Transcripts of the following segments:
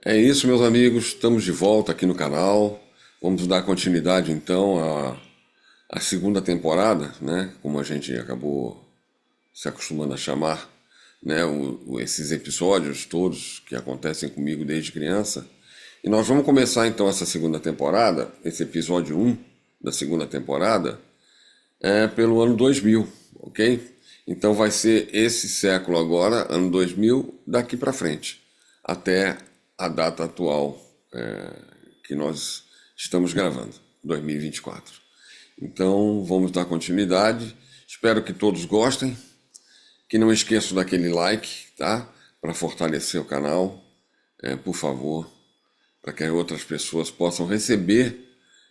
É isso, meus amigos. Estamos de volta aqui no canal. Vamos dar continuidade então à segunda temporada, né? Como a gente acabou se acostumando a chamar, né? Esses episódios todos que acontecem comigo desde criança. E nós vamos começar então essa segunda temporada, esse episódio um da segunda temporada, pelo ano 2000, ok? Então vai ser esse século agora, ano 2000, daqui para frente, até a data atual que nós estamos gravando, 2024. Então vamos dar continuidade. Espero que todos gostem, que não esqueçam daquele like, tá? Para fortalecer o canal, por favor, para que outras pessoas possam receber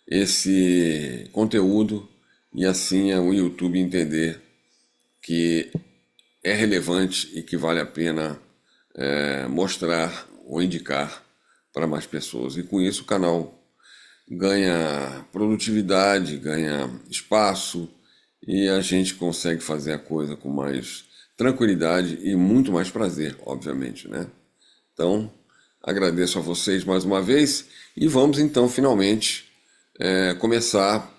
esse conteúdo e assim o YouTube entender que é relevante e que vale a pena mostrar ou indicar para mais pessoas. E com isso o canal ganha produtividade, ganha espaço e a gente consegue fazer a coisa com mais tranquilidade e muito mais prazer, obviamente, né? Então, agradeço a vocês mais uma vez e vamos então finalmente começar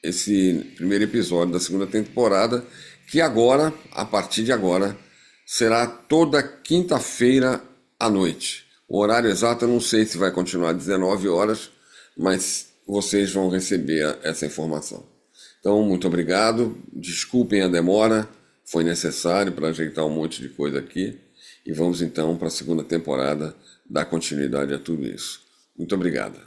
esse primeiro episódio da segunda temporada, que agora, a partir de agora, será toda quinta-feira à noite. O horário exato eu não sei se vai continuar às 19 horas, mas vocês vão receber essa informação. Então, muito obrigado. Desculpem a demora, foi necessário para ajeitar um monte de coisa aqui. E vamos então para a segunda temporada dar continuidade a tudo isso. Muito obrigado.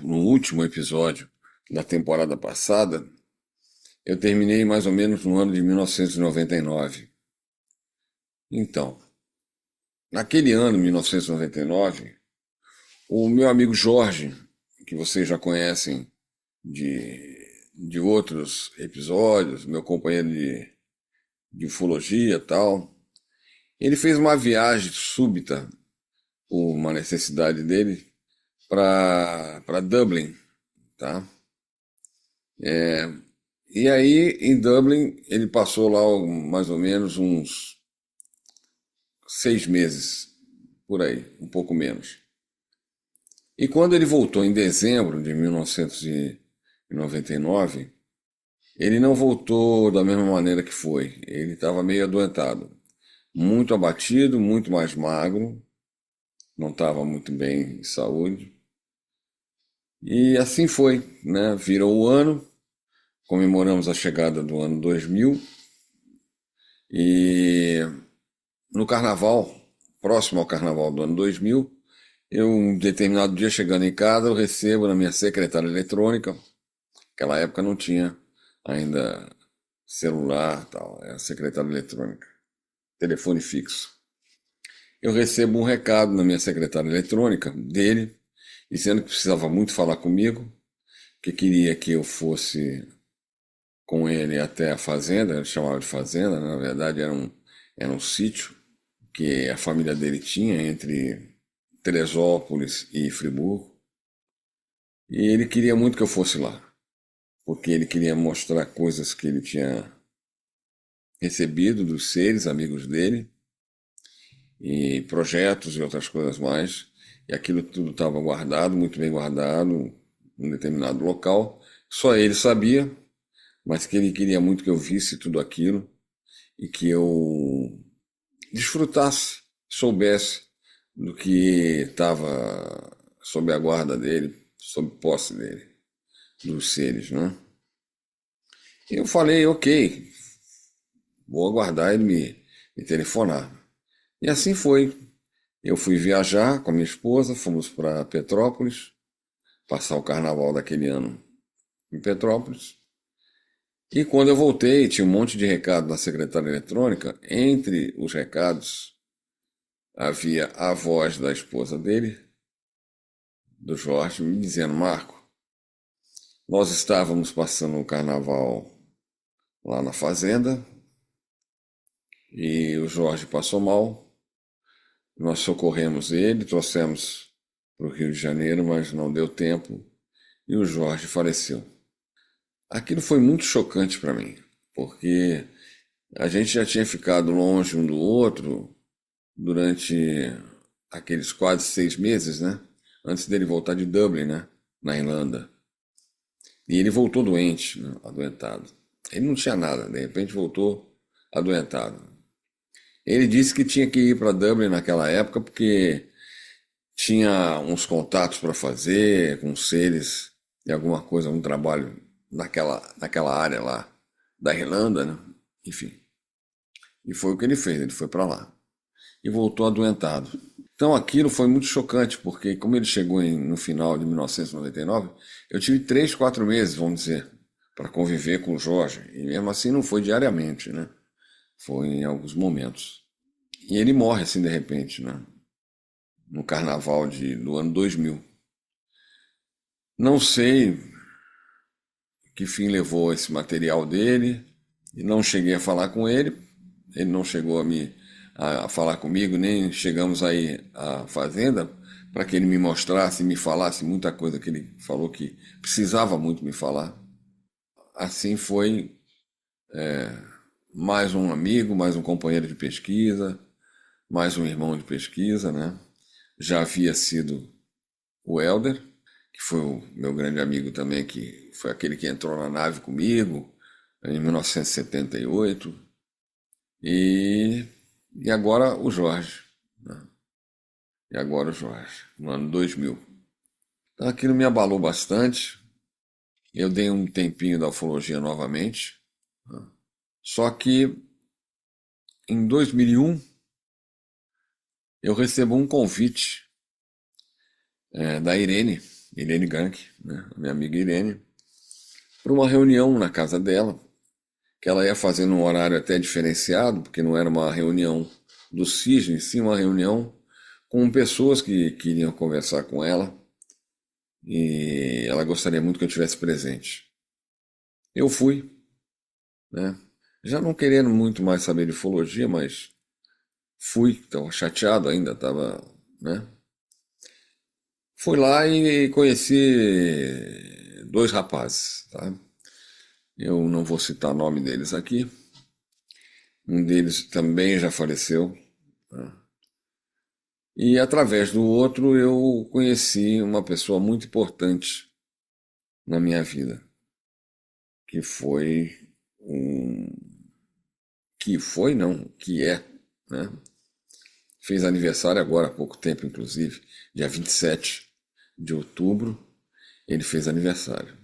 No último episódio da temporada passada, eu terminei mais ou menos no ano de 1999. Então, naquele ano, 1999, o meu amigo Jorge, que vocês já conhecem de outros episódios, meu companheiro de ufologia e tal, ele fez uma viagem súbita, por uma necessidade dele, para Dublin, tá? E aí, em Dublin, ele passou lá mais ou menos uns 6 meses, por aí, um pouco menos. E quando ele voltou em dezembro de 1999, ele não voltou da mesma maneira que foi. Ele estava meio adoentado, muito abatido, muito mais magro, não estava muito bem em saúde. E assim foi, né? Virou o ano, comemoramos a chegada do ano 2000 e no carnaval, próximo ao carnaval do ano 2000, eu, um determinado dia chegando em casa, eu recebo na minha secretária eletrônica, naquela época não tinha ainda celular, tal, era secretária eletrônica, telefone fixo. Eu recebo um recado na minha secretária eletrônica dele, dizendo que precisava muito falar comigo, que queria que eu fosse com ele até a fazenda, ele chamava de fazenda, né? Na verdade era um sítio que a família dele tinha entre Teresópolis e Friburgo. E ele queria muito que eu fosse lá, porque ele queria mostrar coisas que ele tinha recebido dos seres amigos dele, e projetos e outras coisas mais. E aquilo tudo estava guardado, muito bem guardado, em um determinado local. Só ele sabia, mas que ele queria muito que eu visse tudo aquilo e que eu desfrutasse, soubesse do que estava sob a guarda dele, sob posse dele, dos seres, né? E eu falei, ok, vou aguardar ele me telefonar. E assim foi. Eu fui viajar com a minha esposa, fomos para Petrópolis, passar o carnaval daquele ano em Petrópolis. E quando eu voltei, tinha um monte de recado na secretária eletrônica. Entre os recados havia a voz da esposa dele, do Jorge, me dizendo: Marco, nós estávamos passando o carnaval lá na fazenda e o Jorge passou mal. Nós socorremos ele, trouxemos para o Rio de Janeiro, mas não deu tempo e o Jorge faleceu. Aquilo foi muito chocante para mim, porque A gente já tinha ficado longe um do outro durante aqueles quase 6 meses, né? Antes dele voltar de Dublin, né? Na Irlanda. E ele voltou doente, né? Adoentado. Ele não tinha nada, de repente voltou adoentado. Ele disse que tinha que ir para Dublin naquela época porque tinha uns contatos para fazer com seres e alguma coisa, um trabalho naquela área lá da Irlanda, né? Enfim. E foi o que ele fez, ele foi para lá e voltou adoentado. Então aquilo foi muito chocante, porque como ele chegou no final de 1999, eu tive 3, 4 meses, vamos dizer, para conviver com o Jorge. E mesmo assim não foi diariamente, né? Foi em alguns momentos. E ele morre assim de repente, né? No carnaval do ano 2000. Não sei que fim levou esse material dele, e não cheguei a falar com ele, ele não chegou a falar comigo, nem chegamos aí à fazenda para que ele me mostrasse, me falasse muita coisa que ele falou que precisava muito me falar. Assim foi mais um amigo, mais um companheiro de pesquisa, mais um irmão de pesquisa, né? Já havia sido o Helder, que foi o meu grande amigo também, que foi aquele que entrou na nave comigo em 1978. E agora o Jorge, né? E agora o Jorge, no ano 2000. Então aquilo me abalou bastante. Eu dei um tempinho da ufologia novamente. Né? Só que em 2001 eu recebo um convite da Irene Gank, né? Minha amiga Irene, para uma reunião na casa dela, que ela ia fazer num horário até diferenciado, porque não era uma reunião do Cisne, sim uma reunião com pessoas que queriam conversar com ela e ela gostaria muito que eu estivesse presente. Eu fui, né? Já não querendo muito mais saber de ufologia, mas fui, estava chateado ainda, estava, né? Fui lá e conheci 2 rapazes, tá? Eu não vou citar o nome deles aqui. Um deles também já faleceu, tá? E através do outro eu conheci uma pessoa muito importante na minha vida, que foi um que foi não, que é, né? Fez aniversário agora há pouco tempo, inclusive, dia 27 de outubro, ele fez aniversário.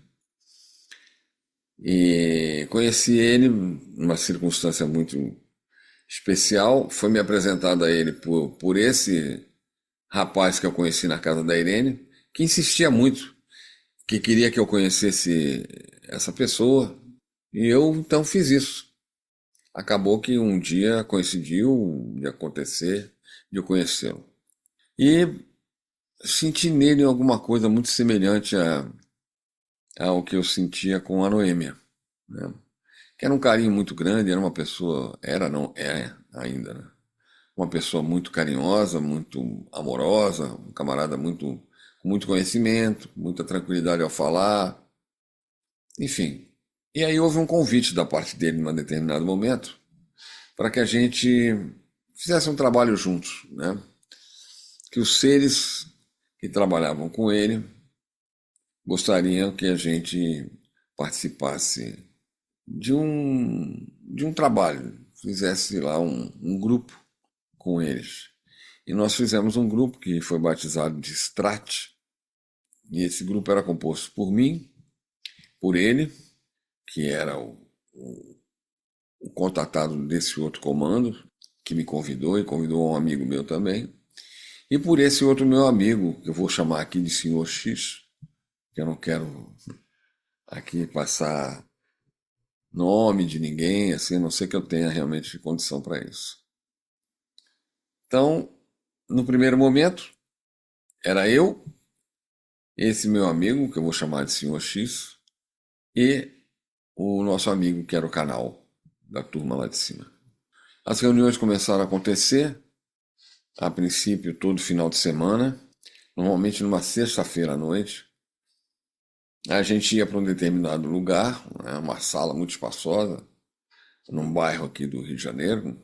E conheci ele numa circunstância muito especial, foi me apresentado a ele por esse rapaz que eu conheci na casa da Irene, que insistia muito, que queria que eu conhecesse essa pessoa, e eu então fiz isso. Acabou que um dia coincidiu de acontecer, de eu conhecê-lo. E senti nele alguma coisa muito semelhante ao que eu sentia com a Noêmia, né? Que era um carinho muito grande, era uma pessoa, era, não é ainda, né? Uma pessoa muito carinhosa, muito amorosa, um camarada com muito conhecimento, muita tranquilidade ao falar, enfim. E aí houve um convite da parte dele em um determinado momento para que a gente fizesse um trabalho juntos, né? Que os seres que trabalhavam com ele gostariam que a gente participasse de um trabalho, fizesse lá um grupo com eles. E nós fizemos um grupo que foi batizado de Strat, e esse grupo era composto por mim, por ele, que era o contatado desse outro comando, que me convidou e convidou um amigo meu também, e por esse outro meu amigo, que eu vou chamar aqui de Senhor X, que eu não quero aqui passar nome de ninguém, assim, a não ser que eu tenha realmente condição para isso. Então, no primeiro momento, era eu, esse meu amigo, que eu vou chamar de Senhor X, e o nosso amigo, que era o canal da turma lá de cima. As reuniões começaram a acontecer, a princípio, todo final de semana, normalmente numa sexta-feira à noite. A gente ia para um determinado lugar, né, uma sala muito espaçosa, num bairro aqui do Rio de Janeiro.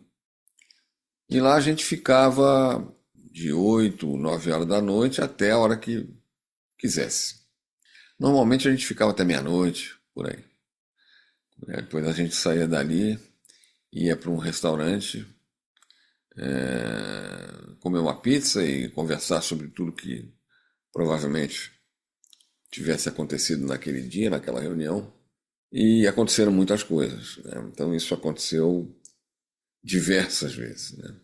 E lá a gente ficava de 8, 9 horas da noite até a hora que quisesse. Normalmente a gente ficava até meia-noite, por aí. Depois a gente saía dali, ia para um restaurante, comer uma pizza e conversar sobre tudo que provavelmente tivesse acontecido naquele dia, naquela reunião. E aconteceram muitas coisas, né? Então isso aconteceu diversas vezes, né?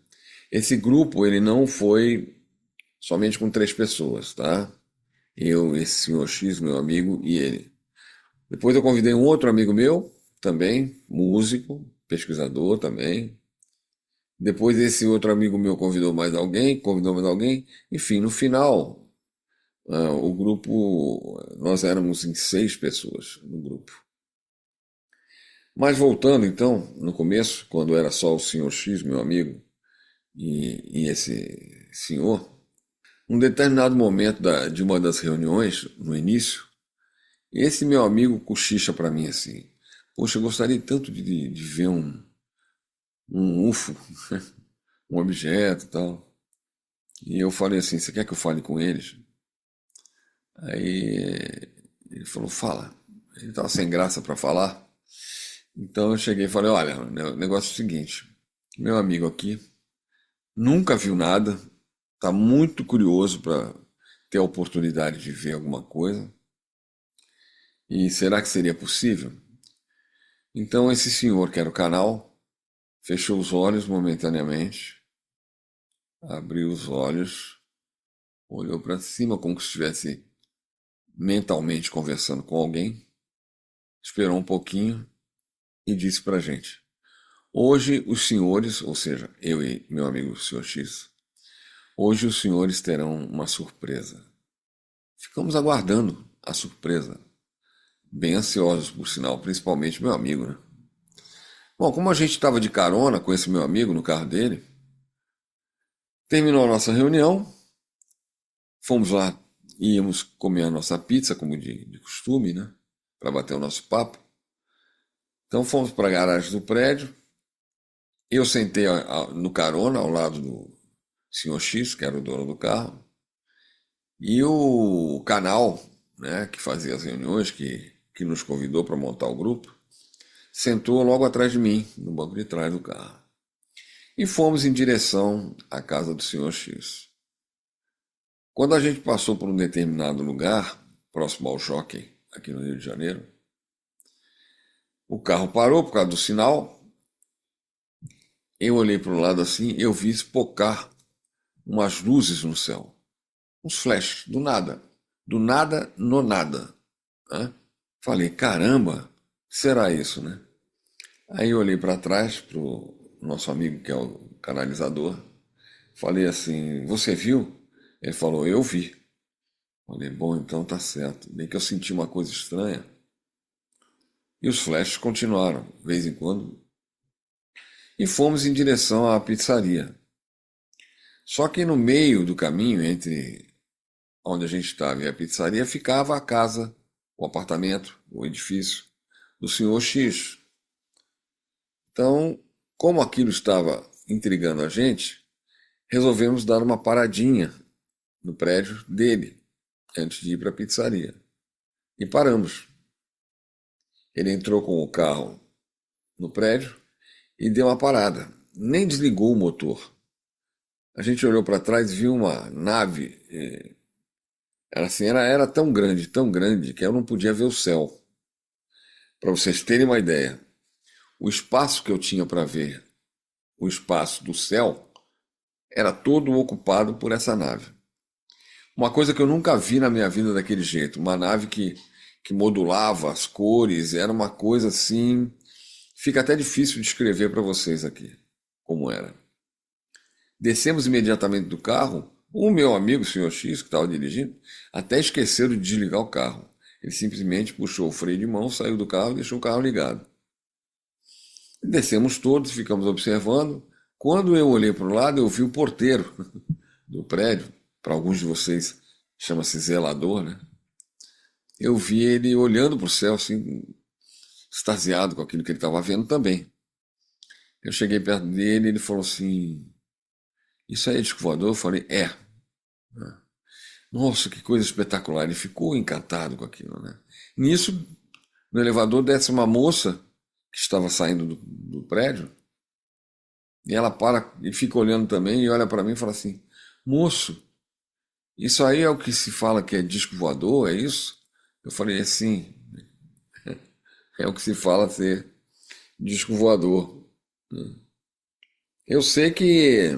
Esse grupo, ele não foi somente com 3 pessoas, tá? Eu, esse senhor X, meu amigo, e ele. Depois eu convidei um outro amigo meu, também, músico, pesquisador também. Depois esse outro amigo meu convidou mais alguém. Enfim, no final, o grupo, nós éramos em 6 pessoas no grupo. Mas voltando então, no começo, quando era só o senhor X, meu amigo, e esse senhor, um determinado momento de uma das reuniões, no início, esse meu amigo cochicha para mim assim: poxa, eu gostaria tanto de ver um UFO, um objeto e tal. E eu falei assim: você quer que eu fale com eles? Aí ele falou: fala. Ele estava sem graça para falar. Então eu cheguei e falei: olha, o negócio é o seguinte: meu amigo aqui nunca viu nada, está muito curioso para ter a oportunidade de ver alguma coisa. E será que seria possível? Então esse senhor, que era o canal, fechou os olhos momentaneamente, abriu os olhos, olhou para cima como se estivesse mentalmente conversando com alguém, esperou um pouquinho e disse para a gente: hoje os senhores, ou seja, eu e meu amigo o senhor X, hoje os senhores terão uma surpresa. Ficamos aguardando a surpresa, bem ansiosos por sinal, principalmente meu amigo, né? Bom, como a gente estava de carona com esse meu amigo no carro dele, terminou a nossa reunião, fomos lá, íamos comer a nossa pizza, como de costume, né? Para bater o nosso papo. Então fomos para a garagem do prédio. Eu sentei no carona, ao lado do senhor X, que era o dono do carro. E o canal, né, que fazia as reuniões, que nos convidou para montar o grupo, sentou logo atrás de mim, no banco de trás do carro. E fomos em direção à casa do senhor X. Quando a gente passou por um determinado lugar, próximo ao Jockey, aqui no Rio de Janeiro, o carro parou por causa do sinal. Eu olhei para o lado assim, eu vi espocar umas luzes no céu, uns flashes, do nada no nada, né? Falei: caramba, que será isso, né? Aí eu olhei para trás para o nosso amigo, que é o canalizador, falei assim: você viu? Ele falou: eu vi. Falei: bom, então tá certo. Bem que eu senti uma coisa estranha. E os flashes continuaram, de vez em quando, e fomos em direção à pizzaria. Só que no meio do caminho, entre onde a gente estava e a pizzaria, ficava a casa, o apartamento, o edifício do senhor X. Então, como aquilo estava intrigando a gente, resolvemos dar uma paradinha no prédio dele, antes de ir para a pizzaria. E paramos. Ele entrou com o carro no prédio e deu uma parada. Nem desligou o motor. A gente olhou para trás e viu uma nave. Era tão grande, que eu não podia ver o céu. Para vocês terem uma ideia, o espaço que eu tinha para ver, o espaço do céu, era todo ocupado por essa nave. Uma coisa que eu nunca vi na minha vida daquele jeito. Uma nave que modulava as cores, era uma coisa assim. Fica até difícil de descrever para vocês aqui como era. Descemos imediatamente do carro. O meu amigo, o senhor X, que estava dirigindo, até esqueceu de desligar o carro. Ele simplesmente puxou o freio de mão, saiu do carro e deixou o carro ligado. Descemos todos, ficamos observando. Quando eu olhei para o lado, eu vi o porteiro do prédio. Para alguns de vocês chama-se zelador, né? Eu vi ele olhando para o céu, assim, extasiado com aquilo que ele estava vendo também. Eu cheguei perto dele e ele falou assim: Isso aí é disco voador? Eu falei: É. Nossa, que coisa espetacular. Ele ficou encantado com aquilo, né? Nisso, no elevador desce uma moça que estava saindo do prédio e ela para e fica olhando também e olha para mim e fala assim: Moço, isso aí é o que se fala que é disco voador, é isso? Eu falei assim: É o que se fala ser disco voador. Eu sei que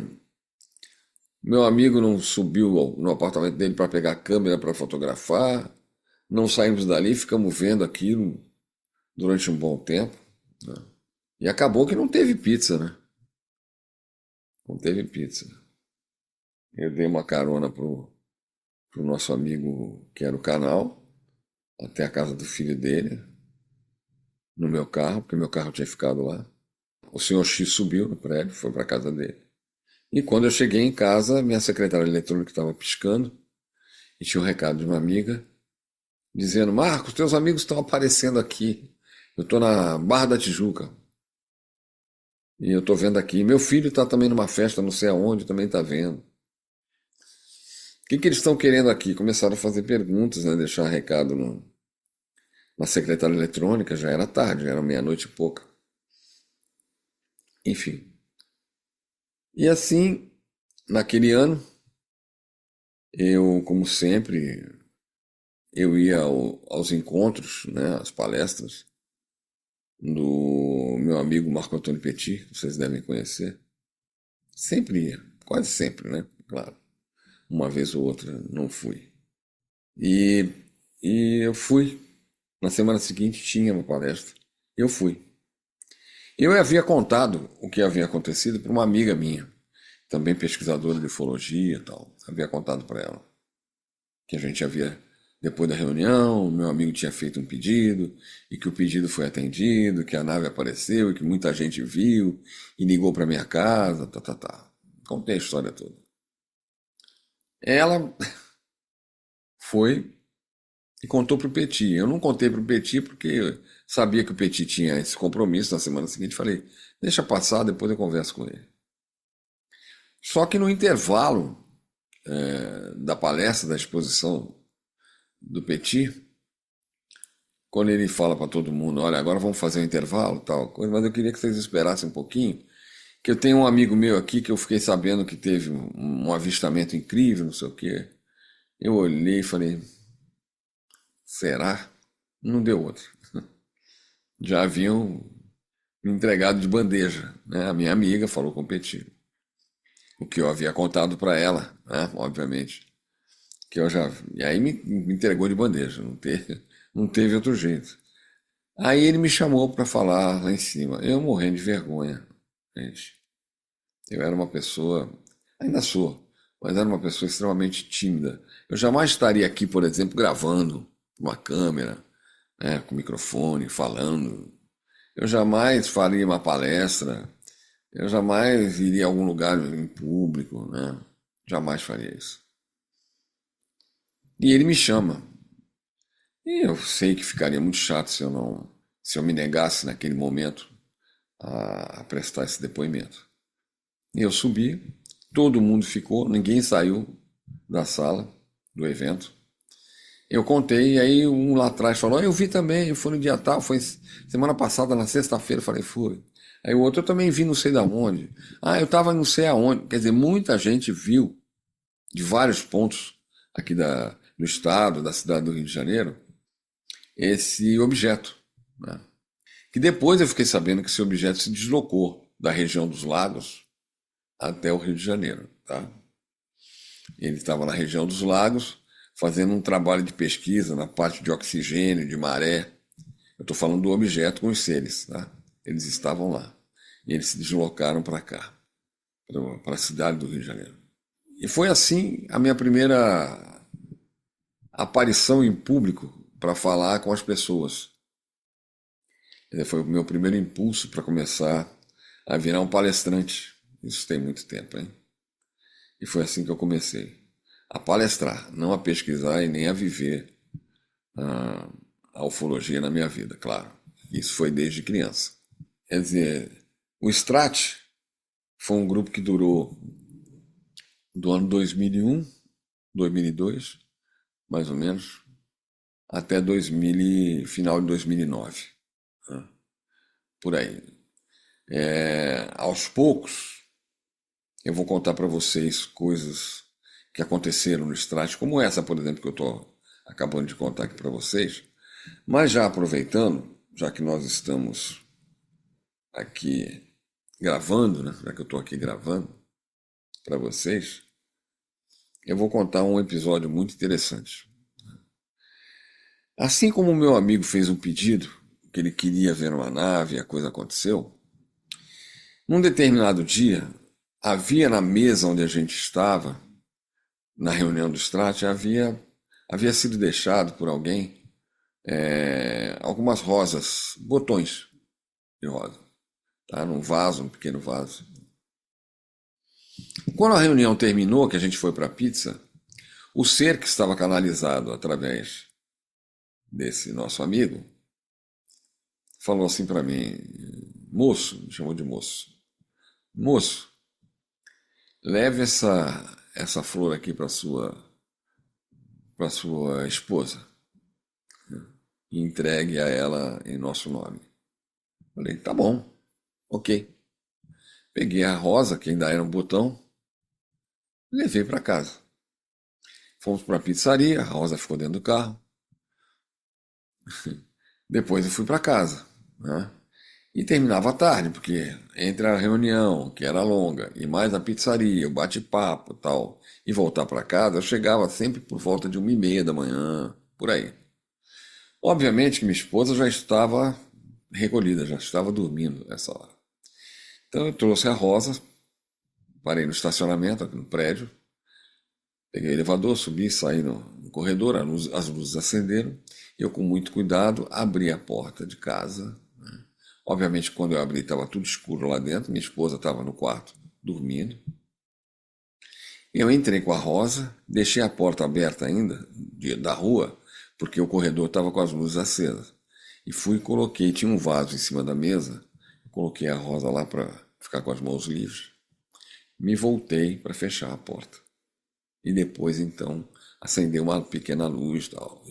meu amigo não subiu no apartamento dele para pegar a câmera para fotografar. Não saímos dali, ficamos vendo aquilo durante um bom tempo. E acabou que não teve pizza, né? Não teve pizza. Eu dei uma carona pro nosso amigo que era o canal, até a casa do filho dele, no meu carro, porque meu carro tinha ficado lá. O senhor X subiu no prédio, foi para a casa dele. E quando eu cheguei em casa, minha secretária eletrônica estava piscando e tinha um recado de uma amiga dizendo: Marcos, teus amigos estão aparecendo aqui. Eu estou na Barra da Tijuca e eu estou vendo aqui. Meu filho está também numa festa, não sei aonde, também está vendo. O que eles estão querendo aqui? Começaram a fazer perguntas, né? Deixar recado na secretária eletrônica. Já era tarde, já era meia-noite e pouca. Enfim. E assim, naquele ano, eu, como sempre, eu ia aos encontros, né? Às palestras do meu amigo Marco Antônio Petit, que vocês devem conhecer. Sempre ia, quase sempre, né? Claro. Uma vez ou outra não fui. E, e eu fui. Na semana seguinte tinha uma palestra. Eu fui. Eu havia contado o que havia acontecido para uma amiga minha, também pesquisadora de ufologia e tal. Havia contado para ela que a gente havia, depois da reunião, meu amigo tinha feito um pedido e que o pedido foi atendido, que a nave apareceu e que muita gente viu e ligou para minha casa, tá, tá, tá. Contei a história toda. Ela foi e contou para o Petit. Eu não contei para o Petit porque eu sabia que o Petit tinha esse compromisso na semana seguinte. Falei, deixa passar, depois eu converso com ele. Só que no intervalo da palestra, da exposição do Petit, quando ele fala para todo mundo, olha, agora vamos fazer um intervalo, tal coisa, mas eu queria que vocês esperassem um pouquinho, que eu tenho um amigo meu aqui que eu fiquei sabendo que teve um avistamento incrível, não sei o quê. Eu olhei e falei, será? Não deu outro. Já haviam me entregado de bandeja, né? A minha amiga falou com o Petit. O que eu havia contado para ela, né? Obviamente. Que eu já. E aí me entregou de bandeja, não teve outro jeito. Aí ele me chamou para falar lá em cima. Eu morrendo de vergonha, gente. Eu era uma pessoa, ainda sou, mas era uma pessoa extremamente tímida. Eu jamais estaria aqui, por exemplo, gravando com uma câmera, né, com microfone, falando. Eu jamais faria uma palestra. Eu jamais iria a algum lugar em público, né? Jamais faria isso. E ele me chama. E eu sei que ficaria muito chato se eu me negasse naquele momento a prestar esse depoimento. E eu subi, todo mundo ficou, ninguém saiu da sala do evento. Eu contei, e aí um lá atrás falou, eu vi também, eu fui no dia tal, foi semana passada, na sexta-feira, eu falei, fui. Aí o outro, eu também vi não sei da onde. Ah, eu estava não sei aonde. Quer dizer, muita gente viu de vários pontos aqui do estado, da cidade do Rio de Janeiro, esse objeto, né? Que depois eu fiquei sabendo que esse objeto se deslocou da região dos lagos até o Rio de Janeiro, tá? Ele estava na região dos lagos, fazendo um trabalho de pesquisa na parte de oxigênio, de maré. Eu estou falando do objeto com os seres, tá? Eles estavam lá. E eles se deslocaram para cá, para a cidade do Rio de Janeiro. E foi assim a minha primeira aparição em público para falar com as pessoas. Foi o meu primeiro impulso para começar a virar um palestrante. Isso tem muito tempo, hein? E foi assim que eu comecei. A palestrar, não a pesquisar e nem a viver a ufologia na minha vida, claro. Isso foi desde criança. Quer dizer, O Strat foi um grupo que durou do ano 2001, 2002, mais ou menos, até final de 2009, né? Por aí. Aos poucos, eu vou contar para vocês coisas que aconteceram no Strat, como essa, por exemplo, que eu estou acabando de contar aqui para vocês. Mas já aproveitando, já que nós estamos aqui gravando, né? Já que eu estou aqui gravando para vocês, eu vou contar um episódio muito interessante. Assim como o meu amigo fez um pedido, que ele queria ver uma nave e a coisa aconteceu, num determinado dia, havia na mesa onde a gente estava, na reunião do Strat, havia sido deixado por alguém algumas rosas, botões de rosa, tá? Num vaso, um pequeno vaso. Quando a reunião terminou, que a gente foi para a pizza, o ser que estava canalizado através desse nosso amigo falou assim para mim: moço, me chamou de moço, moço, leve essa flor aqui para sua esposa e entregue a ela em nosso nome. Falei, tá bom, ok. Peguei a rosa, que ainda era um botão, e levei para casa. Fomos para a pizzaria, a rosa ficou dentro do carro. Depois eu fui para casa, né? E terminava à tarde, porque entre a reunião, que era longa, e mais a pizzaria, o bate-papo e tal, e voltar para casa, eu chegava sempre por volta de 1h30 da manhã, por aí. Obviamente que minha esposa já estava recolhida, já estava dormindo nessa hora. Então eu trouxe a rosa, parei no estacionamento, aqui no prédio, peguei o elevador, subi, saí no corredor, as luzes acenderam, e eu com muito cuidado abri a porta de casa. Obviamente, quando eu abri, estava tudo escuro lá dentro. Minha esposa estava no quarto, dormindo. Eu entrei com a rosa, deixei a porta aberta ainda, da rua, porque o corredor estava com as luzes acesas. E fui e coloquei, tinha um vaso em cima da mesa, coloquei a rosa lá para ficar com as mãos livres. Me voltei para fechar a porta. E depois, então, acender uma pequena luz, tal,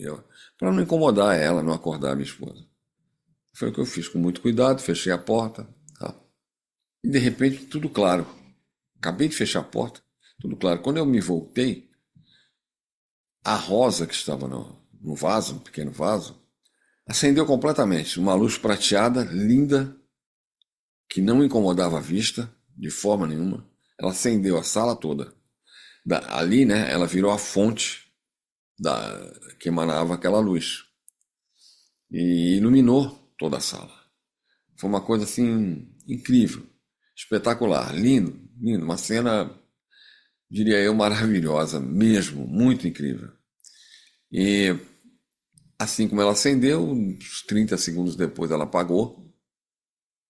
para não incomodar ela, não acordar a minha esposa. Foi o que eu fiz com muito cuidado, fechei a porta, tá? E de repente tudo claro. Acabei de fechar a porta, tudo claro. Quando eu me voltei, a rosa que estava no vaso, no pequeno vaso, acendeu completamente. Uma luz prateada, linda, que não incomodava a vista de forma nenhuma. Ela acendeu a sala toda. Ali, né, ela virou a fonte que emanava aquela luz. E iluminou toda a sala. Foi uma coisa assim incrível, espetacular, lindo, lindo, uma cena, diria eu, maravilhosa mesmo, muito incrível. E assim como ela acendeu, uns 30 segundos depois ela apagou.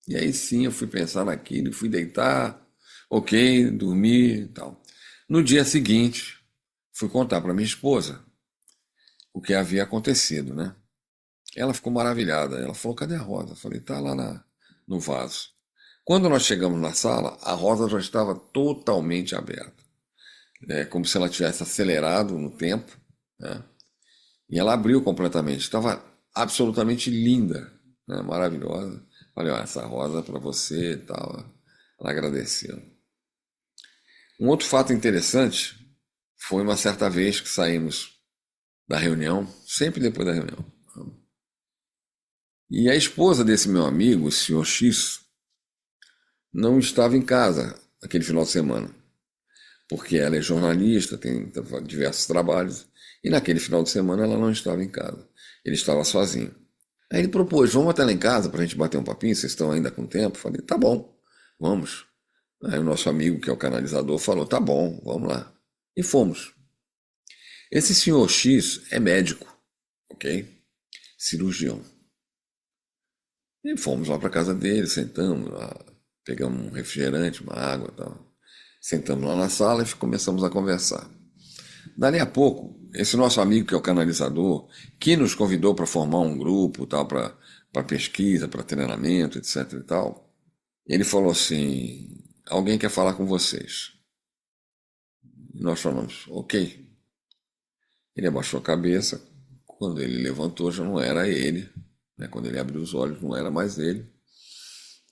E aí sim eu fui pensar naquilo, fui deitar, ok, dormir e tal. No dia seguinte, fui contar para minha esposa o que havia acontecido, né? Ela ficou maravilhada. Ela falou, cadê a rosa? Eu falei, tá lá no vaso. Quando nós chegamos na sala, a rosa já estava totalmente aberta. Como se ela tivesse acelerado no tempo, né? E ela abriu completamente. Estava absolutamente linda, né? Maravilhosa. Falei, ó, essa rosa é para você e tal. Ela agradeceu. Um outro fato interessante foi uma certa vez que saímos da reunião, sempre depois da reunião. E a esposa desse meu amigo, o senhor X, não estava em casa aquele final de semana, porque ela é jornalista, tem diversos trabalhos, e naquele final de semana ela não estava em casa. Ele estava sozinho. Aí ele propôs, vamos até lá em casa para a gente bater um papinho, vocês estão ainda com tempo? Falei, tá bom, vamos. Aí o nosso amigo, que é o canalizador, falou, tá bom, vamos lá. E fomos. Esse senhor X é médico, ok? Cirurgião. E fomos lá para casa dele, sentamos lá, pegamos um refrigerante, uma água e tal. Sentamos lá na sala e começamos a conversar. Dali a pouco, esse nosso amigo que é o canalizador, que nos convidou para formar um grupo tal, para pesquisa, para treinamento, etc e tal, Ele falou assim: alguém quer falar com vocês. E nós falamos: ok. Ele abaixou a cabeça. Quando ele levantou, já não era ele. Né? Quando ele abriu os olhos, não era mais ele.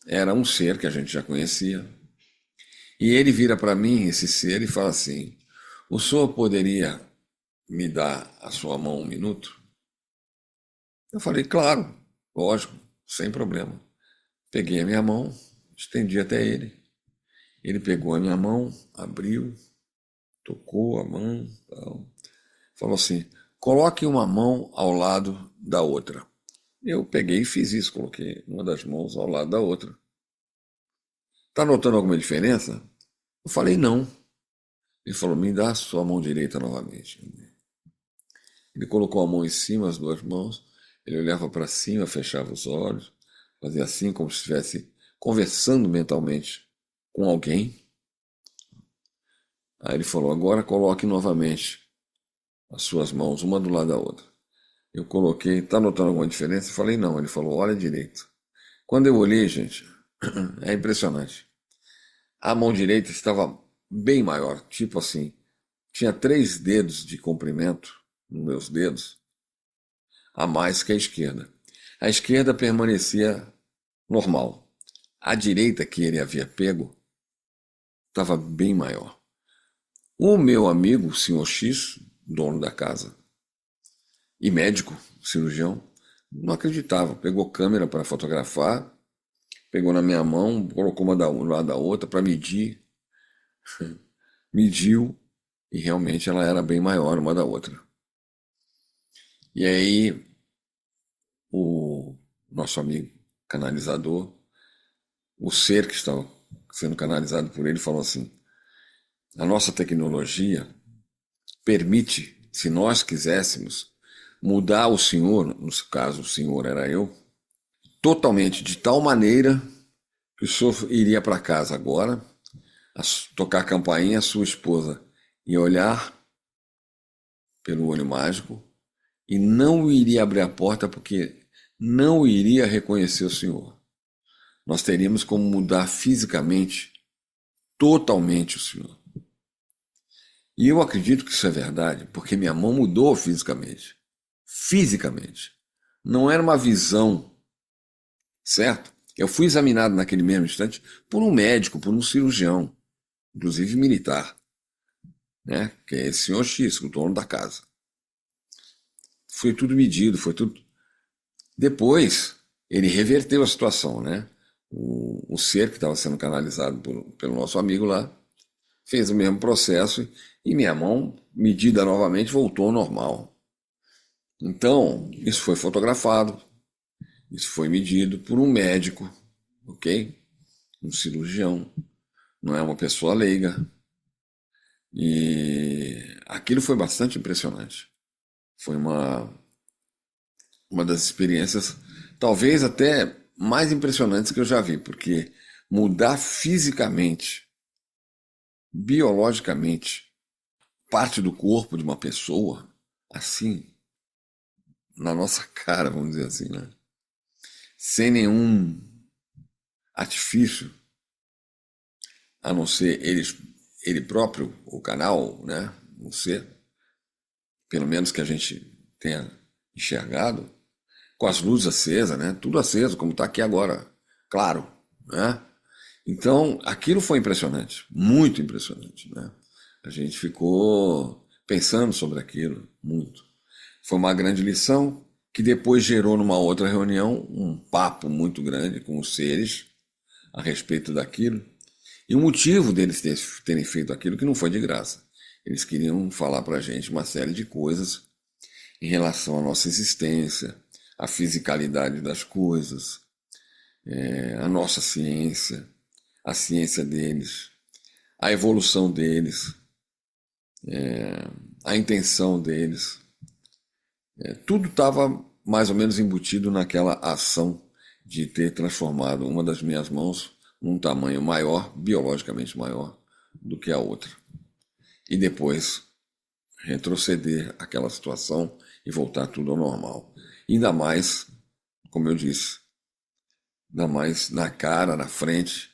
Era um ser que a gente já conhecia. E ele vira para mim, esse ser, e fala assim: o senhor poderia me dar a sua mão um minuto? Eu falei: claro, lógico, sem problema. Peguei a minha mão, estendi até ele. Ele pegou a minha mão, abriu, tocou a mão, tal. Falou assim: coloque uma mão ao lado da outra. Eu peguei e fiz isso, coloquei uma das mãos ao lado da outra. Tá notando alguma diferença? Eu falei: não. Ele falou: me dá a sua mão direita novamente. Ele colocou a mão em cima, as duas mãos, ele olhava para cima, fechava os olhos, fazia assim como se estivesse conversando mentalmente com alguém. Aí ele falou: agora coloque novamente as suas mãos, uma do lado da outra. Eu coloquei, tá notando alguma diferença? Eu falei: não. Ele falou: olha direito. Quando eu olhei, gente, é impressionante. A mão direita estava bem maior, tipo assim, tinha 3 dedos de comprimento nos meus dedos, a mais que a esquerda. A esquerda permanecia normal. A direita que ele havia pego estava bem maior. O meu amigo, o senhor X, dono da casa, e médico, cirurgião, não acreditava. Pegou câmera para fotografar, pegou na minha mão, colocou uma do lado da outra para medir, mediu, e realmente ela era bem maior uma da outra. E aí o nosso amigo canalizador, o ser que estava sendo canalizado por ele, falou assim: a nossa tecnologia permite, se nós quiséssemos, mudar o senhor, no caso o senhor era eu, totalmente de tal maneira que o senhor iria para casa agora, tocar a campainha, a sua esposa ia olhar pelo olho mágico e não iria abrir a porta porque não iria reconhecer o senhor. Nós teríamos como mudar fisicamente, totalmente o senhor. E eu acredito que isso é verdade, porque minha mão mudou fisicamente. Fisicamente. Não era uma visão, certo? Eu fui examinado naquele mesmo instante por um médico, por um cirurgião, inclusive militar, né? Que é esse senhor X, o dono da casa. Foi tudo medido, foi tudo. Depois, ele reverteu a situação, né? O ser que estava sendo canalizado pelo nosso amigo lá fez o mesmo processo e minha mão, medida novamente, voltou ao normal. Então, isso foi fotografado, isso foi medido por um médico, ok? Um cirurgião, não é uma pessoa leiga. E aquilo foi bastante impressionante. Foi uma das experiências, talvez até mais impressionantes que eu já vi, porque mudar fisicamente, biologicamente, parte do corpo de uma pessoa, assim, na nossa cara, vamos dizer assim, né? Sem nenhum artifício, a não ser ele próprio, o canal, né? O ser, pelo menos que a gente tenha enxergado, com as luzes acesas, né? Tudo aceso, como está aqui agora, claro, né? Então, aquilo foi impressionante, muito impressionante, né? A gente ficou pensando sobre aquilo, muito. Foi uma grande lição que depois gerou numa outra reunião um papo muito grande com os seres a respeito daquilo. E o motivo deles terem feito aquilo que não foi de graça. Eles queriam falar para a gente uma série de coisas em relação à nossa existência, à fisicalidade das coisas, a nossa ciência, a ciência deles, a evolução deles, a intenção deles. Tudo estava mais ou menos embutido naquela ação de ter transformado uma das minhas mãos num tamanho maior, biologicamente maior, do que a outra. E depois retroceder aquela situação e voltar tudo ao normal. Ainda mais, como eu disse, ainda mais na cara, na frente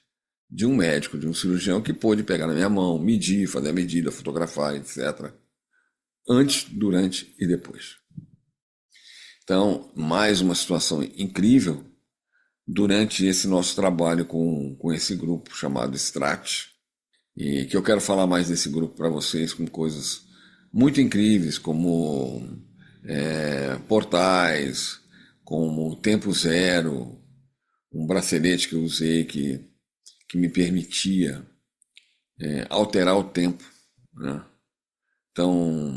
de um médico, de um cirurgião que pôde pegar na minha mão, medir, fazer a medida, fotografar, etc. Antes, durante e depois. Então, mais uma situação incrível durante esse nosso trabalho com esse grupo chamado Strat, e que eu quero falar mais desse grupo para vocês com coisas muito incríveis, como portais, como Tempo Zero, um bracelete que eu usei que me permitia alterar o tempo, né? Então,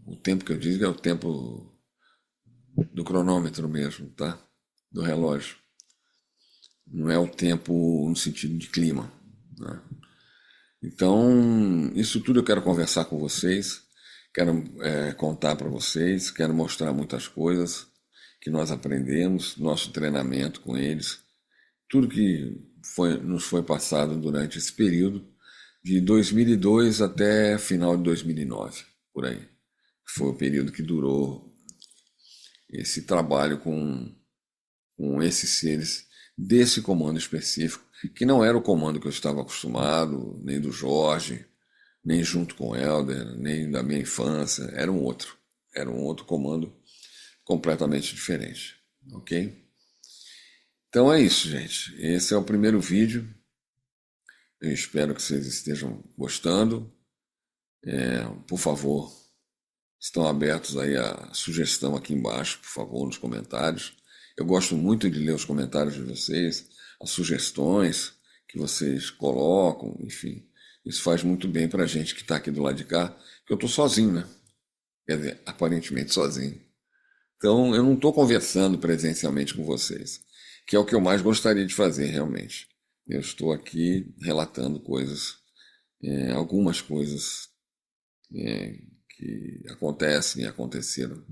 o tempo que eu digo é o tempo do cronômetro mesmo, tá? Do relógio. Não é o tempo no sentido de clima, né? Então, isso tudo eu quero conversar com vocês, quero contar para vocês, quero mostrar muitas coisas que nós aprendemos, nosso treinamento com eles, tudo que nos foi passado durante esse período, de 2002 até final de 2009, por aí. Foi o período que durou esse trabalho com esses seres desse comando específico, que não era o comando que eu estava acostumado, nem do Jorge, nem junto com o Helder, nem da minha infância, era um outro comando completamente diferente, ok? Então é isso, gente. Esse é o primeiro vídeo. Eu espero que vocês estejam gostando. Por favor, estão abertos aí a sugestão aqui embaixo, por favor, nos comentários. Eu gosto muito de ler os comentários de vocês, as sugestões que vocês colocam, enfim. Isso faz muito bem para a gente que está aqui do lado de cá, que eu estou sozinho, né? Quer dizer, aparentemente sozinho. Então, eu não estou conversando presencialmente com vocês, que é o que eu mais gostaria de fazer, realmente. Eu estou aqui relatando coisas, algumas coisas que acontecem e aconteceram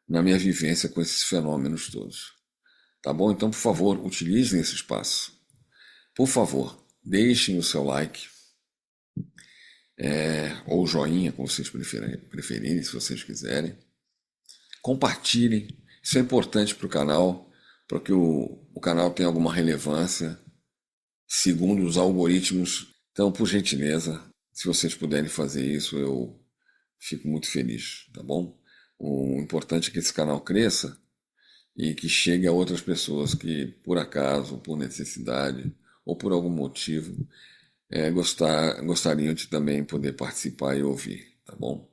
na minha vivência com esses fenômenos todos. Tá bom? Então, por favor, utilizem esse espaço. Por favor, deixem o seu like, ou joinha, como vocês preferirem, se vocês quiserem. Compartilhem, isso é importante para o canal, para que o canal tenha alguma relevância, segundo os algoritmos. Então, por gentileza, se vocês puderem fazer isso, eu fico muito feliz, tá bom? O importante é que esse canal cresça e que chegue a outras pessoas que, por acaso, por necessidade ou por algum motivo, gostariam de também poder participar e ouvir, tá bom?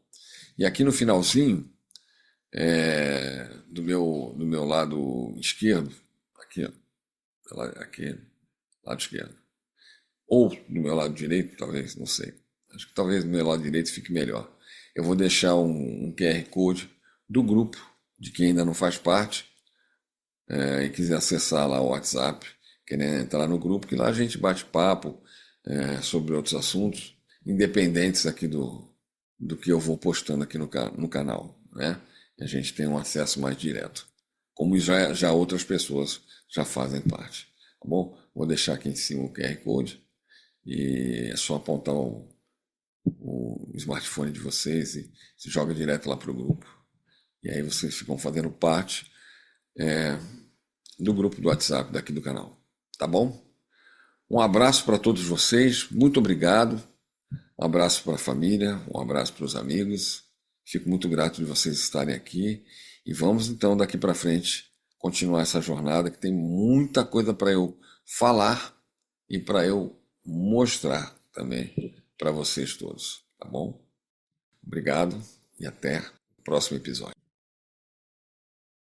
E aqui no finalzinho, do meu lado esquerdo, aqui, ó, aqui, lado esquerdo, ou do meu lado direito, talvez, não sei. Acho que talvez do meu lado direito fique melhor. Eu vou deixar um QR Code do grupo, de quem ainda não faz parte, e quiser acessar lá o WhatsApp, querendo entrar no grupo, que lá a gente bate papo sobre outros assuntos, independentes aqui do que eu vou postando aqui no canal, né? E a gente tem um acesso mais direto, como já outras pessoas já fazem parte, tá bom? Vou deixar aqui em cima o QR Code e é só apontar o smartphone de vocês e se joga direto lá para o grupo. E aí vocês ficam fazendo parte do grupo do WhatsApp daqui do canal, tá bom? Um abraço para todos vocês, muito obrigado. Um abraço para a família, um abraço para os amigos. Fico muito grato de vocês estarem aqui. E vamos então daqui para frente continuar essa jornada que tem muita coisa para eu falar e para eu mostrar também para vocês todos, tá bom? Obrigado e até o próximo episódio.